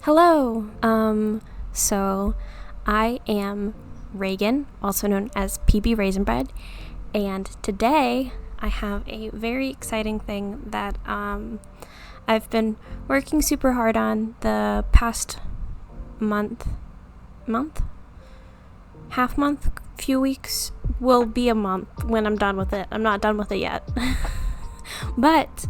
Hello. So I am Reagan, also known as PB Raisinbread, and today I have a very exciting thing that I've been working super hard on the past month, half month, few weeks. Will be a month when I'm done with it. I'm not done with it yet. But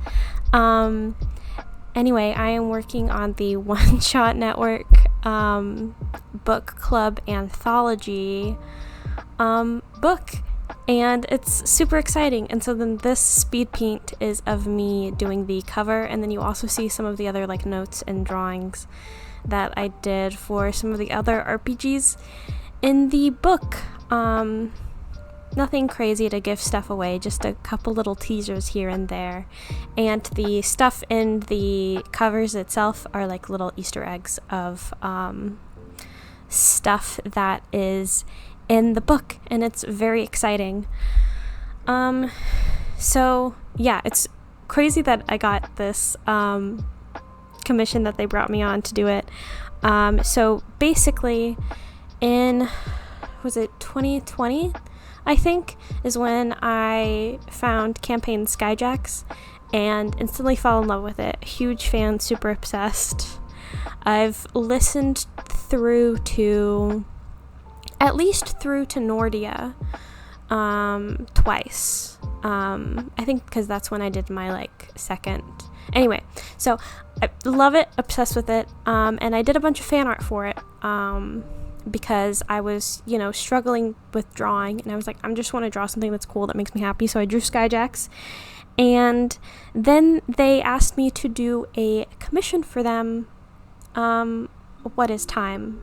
anyway, I am working on the One Shot Network book club anthology book, and it's super exciting. And so then this speed paint is of me doing the cover, and then you also see some of the other like notes and drawings that I did for some of the other RPGs in the book. Nothing crazy to give stuff away, just a couple little teasers here and there. And the stuff in the covers itself are like little Easter eggs of stuff that is in the book, and it's very exciting. So yeah, it's crazy that I got this commission that they brought me on to do it. So basically was it 2020? I think is when I found Campaign Skyjacks and instantly fell in love with it. Huge fan, super obsessed. I've listened at least through to Nordia twice. I think because that's when I did my second. Anyway, so I love it, obsessed with it, and I did a bunch of fan art for it. Because I was, struggling with drawing, and I was like, I just want to draw something that's cool that makes me happy. So I drew Skyjacks, and then they asked me to do a commission for them. What is time?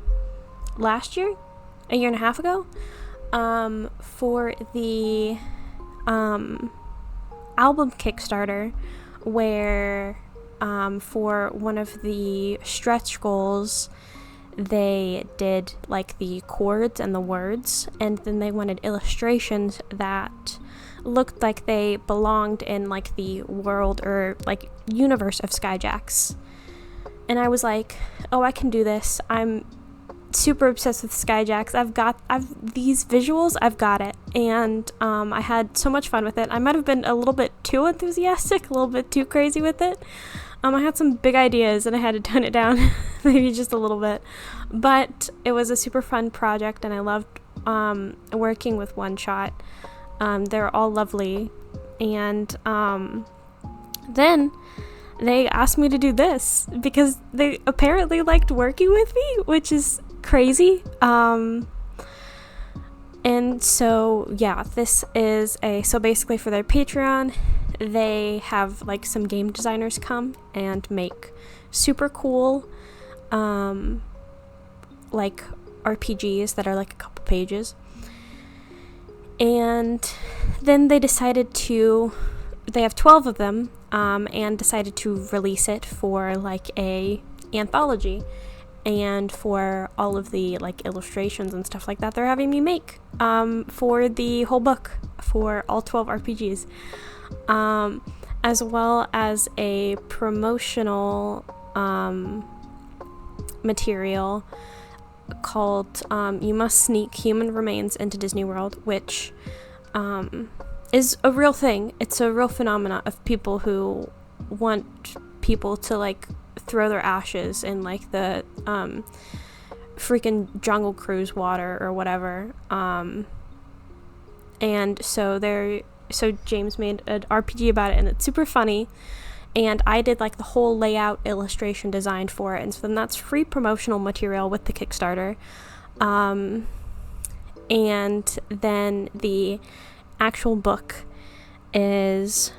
Last year? A year and a half ago? For the album Kickstarter, where for one of the stretch goals, they did the chords and the words, and then they wanted illustrations that looked like they belonged in the world or universe of Skyjacks. And I was like, oh, I can do this. I'm super obsessed with Skyjacks. I've these visuals, I've got it. And I had so much fun with it. I might have been a little bit too enthusiastic, a little bit too crazy with it. I had some big ideas and I had to tone it down maybe just a little bit, but it was a super fun project, and I loved working with One Shot. They're all lovely, and then they asked me to do this because they apparently liked working with me, which is crazy. And so yeah, this is so basically for their Patreon, they have some game designers come and make super cool RPGs that are a couple pages. And then they decided they have 12 of them, and decided to release it for a anthology. And for all of the illustrations and stuff like that, they're having me make for the whole book for all 12 RPGs. As well as a promotional material called You Must Sneak Human Remains into Disney World, which is a real thing. It's a real phenomena of people who want people to throw their ashes in the freaking Jungle Cruise water or whatever. And so James made an RPG about it, and it's super funny, and I did the whole layout, illustration design for it, and so then that's free promotional material with the Kickstarter. And then the actual book is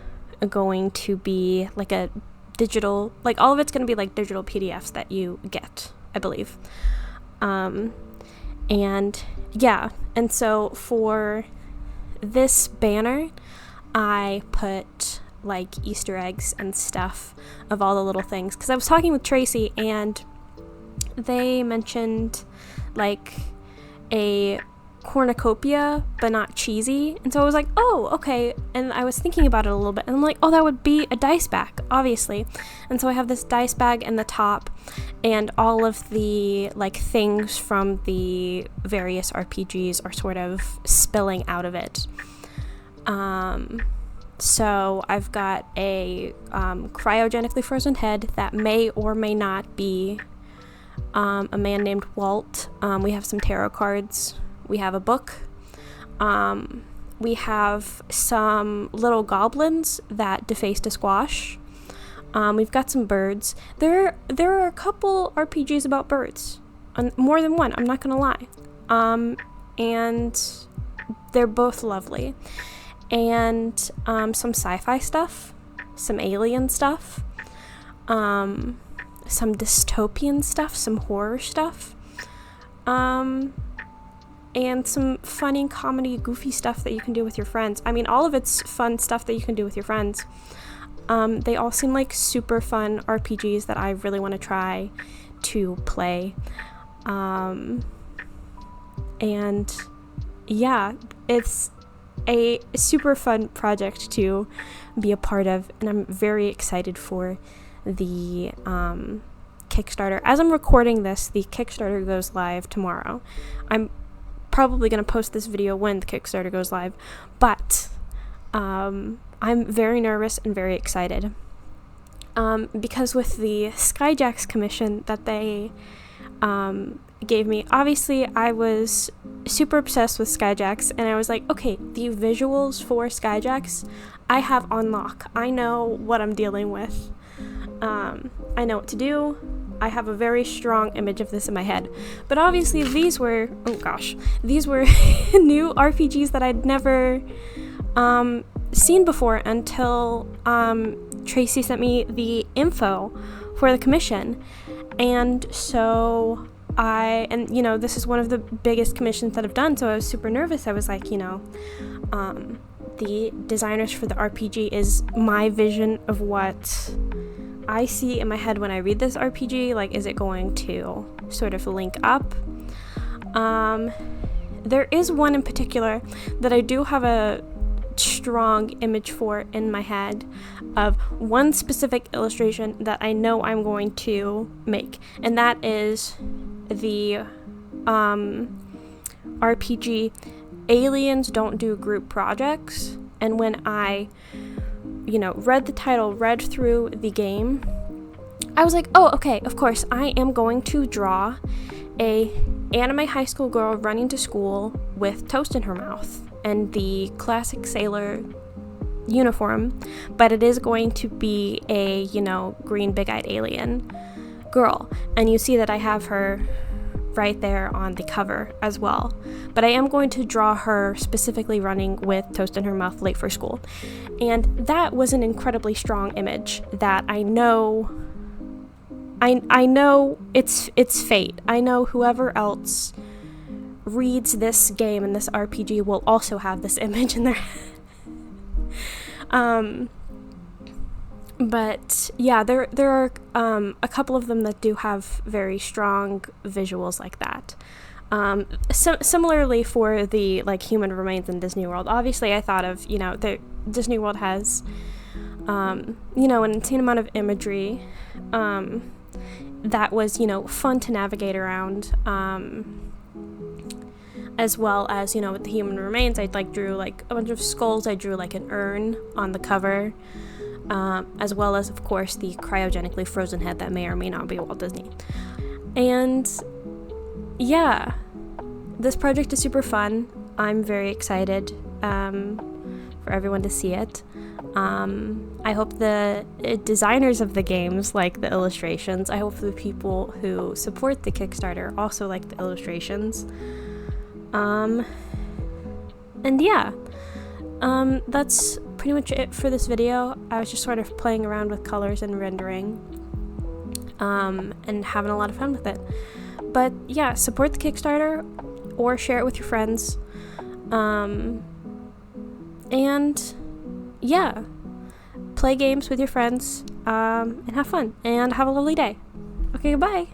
going to be a digital, all of it's going to be digital PDFs that you get, I believe. And yeah, and so for this banner, I put Easter eggs and stuff of all the little things, because I was talking with Tracy, and they mentioned a cornucopia but not cheesy, and so I was like, oh, okay. And I was thinking about it a little bit, and I'm like, oh, that would be a dice bag, obviously. And so I have this dice bag in the top and all of the like things from the various RPGs are sort of spilling out of it. So I've got a cryogenically frozen head that may or may not be a man named Walt. We have some tarot cards. We have a book. We have some little goblins that defaced a squash. We've got some birds. There are a couple RPGs about birds. More than one, I'm not gonna lie. And they're both lovely. And some sci-fi stuff, some alien stuff, some dystopian stuff, some horror stuff, and some funny, comedy, goofy stuff that you can do with your friends. I mean, all of it's fun stuff that you can do with your friends. They all seem like super fun RPGs that I really want to try to play. And yeah, it's a super fun project to be a part of, and I'm very excited for the Kickstarter. As I'm recording this, the Kickstarter goes live tomorrow. I'm probably going to post this video when the Kickstarter goes live, but I'm very nervous and very excited because with the Skyjacks commission that they gave me, obviously I was super obsessed with Skyjacks, and I was like, okay, the visuals for Skyjacks I have on lock. I know what I'm dealing with. I know what to do. I have a very strong image of this in my head. But obviously these were new RPGs that I'd never seen before until Tracy sent me the info for the commission. And so this is one of the biggest commissions that I've done, so I was super nervous. I was like, the designers for the RPG is my vision of what I see in my head when I read this RPG. Like, is it going to sort of link up? There is one in particular that I do have a strong image for in my head, of one specific illustration that I know I'm going to make, and that is the RPG Aliens Don't Do Group Projects. And when I read the title, read through the game, I was like, oh, okay, of course, I am going to draw a anime high school girl running to school with toast in her mouth and the classic sailor uniform, but it is going to be a, green big-eyed alien girl. And you see that I have her right there on the cover as well. But I am going to draw her specifically running with toast in her mouth late for school. And that was an incredibly strong image that I know it's fate. I know whoever else reads this game and this RPG will also have this image in their head. But yeah, there are a couple of them that do have very strong visuals like that. Similarly for the human remains in Disney World, obviously I thought of Disney World has an insane amount of imagery that was fun to navigate around, as well as with the human remains, I drew a bunch of skulls. I drew an urn on the cover. As well as, of course, the cryogenically frozen head that may or may not be Walt Disney. And yeah, this project is super fun. I'm very excited for everyone to see it. I hope the designers of the games like the illustrations. I hope the people who support the Kickstarter also like the illustrations. And yeah, that's pretty much it for this video. I was just sort of playing around with colors and rendering, and having a lot of fun with it. But yeah, support the Kickstarter or share it with your friends. And yeah, play games with your friends, and have fun and have a lovely day. Okay, goodbye.